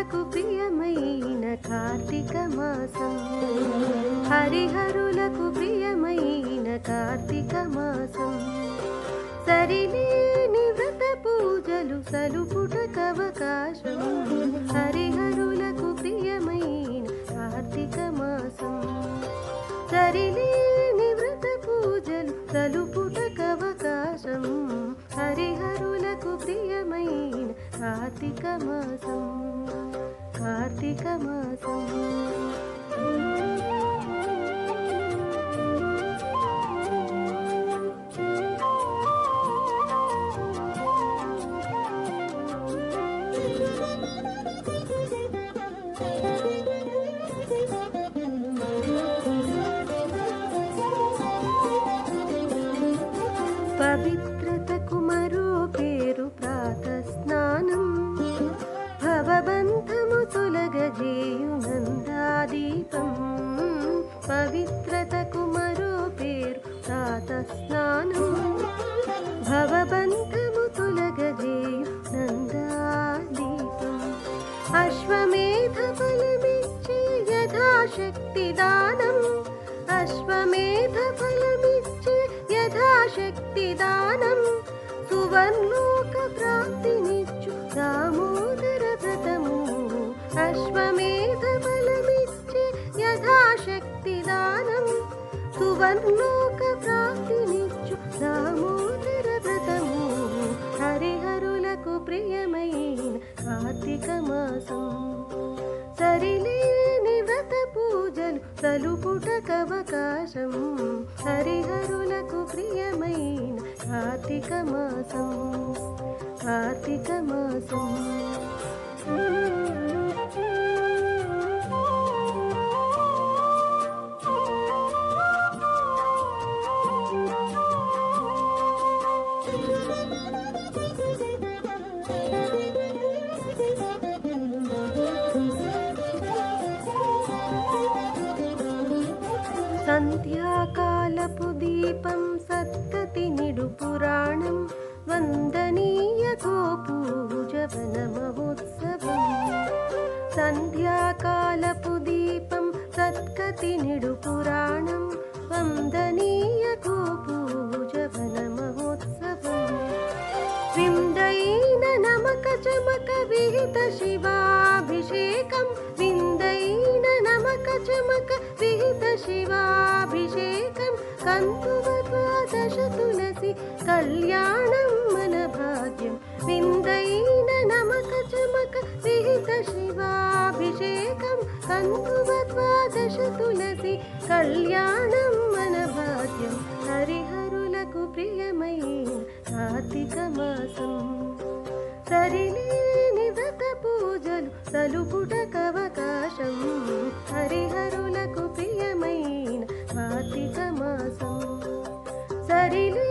హరిహరులకు ప్రియమైన కార్తీక మాసం, హరిహరులకు ప్రియమైన కార్తీక మాసం. సరిలేని వ్రత పూజలు సలుపుటకవకాశం, హరిహరులకు ప్రియమైన కార్తీక మాసం. సరిలేని వ్రత పూజలు సలుపుటకవకాశం, హరిహరులకు ప్రియమైన కార్తీక మాసం, కార్తీక మాసం. పవిత్రతకు మరో పేరు ప్రాతస్నానం, భవబంధము తొలగజేయు నందాదీపం. పవిత్రతకు మరో పేరు ప్రాతస్నానం, భవబంధము తొలగజేయు నందాదీపం. అశ్వమేధ ఫలమిచ్చే యథాశక్తి దానం, అశ్వమేధ ఫలమిచ్చే యథాశక్తి దానం. సువర్లోక ప్రాప్తినిచ్చు దామోదర వ్రతము, అశ్వమేధ ఫలమిచ్చే యథాశక్తి దానం. సువర్లోక ప్రాప్తినిచ్చు దామోదర వ్రతము, హరిహరులకు ప్రియమైన కార్తీక మాసం. సరిలేని వ్రత పూజలు సలుపుటకవకాశం, హరిహరులకు ప్రియమైన కార్తీక మాసం, కార్తీక మాసం. సంధ్యాకాలపు దీపం సత్కతి నిడు పురాణం, వందనీయ గోపూజ వన మహోత్సవం. సంధ్యాకాలపు దీపం సత్కతి నిడు పురాణం, వందనీయ గోపూజ వన మహోత్సవం. విందైన నమక చమక విహిత శివాభిషేకం, విందైన నమక చమక విహిత శివాభిషేకం. కంతువ ద్వాదశ తులసి కళ్యాణం మన భాగ్యం, విందైన నమక చమక విహిత శివాభిషేకం. కంతువ ద్వాదశ తులసి కళ్యాణం మన భాగ్యం, హరిహరులకు ప్రియమైన కార్తీక మాసం. సరిలేని వ్రత పూజలు సలుపుటకవకాశం, హరిహరులకు ప్రియమైన కార్తీక మాసం. సరిలే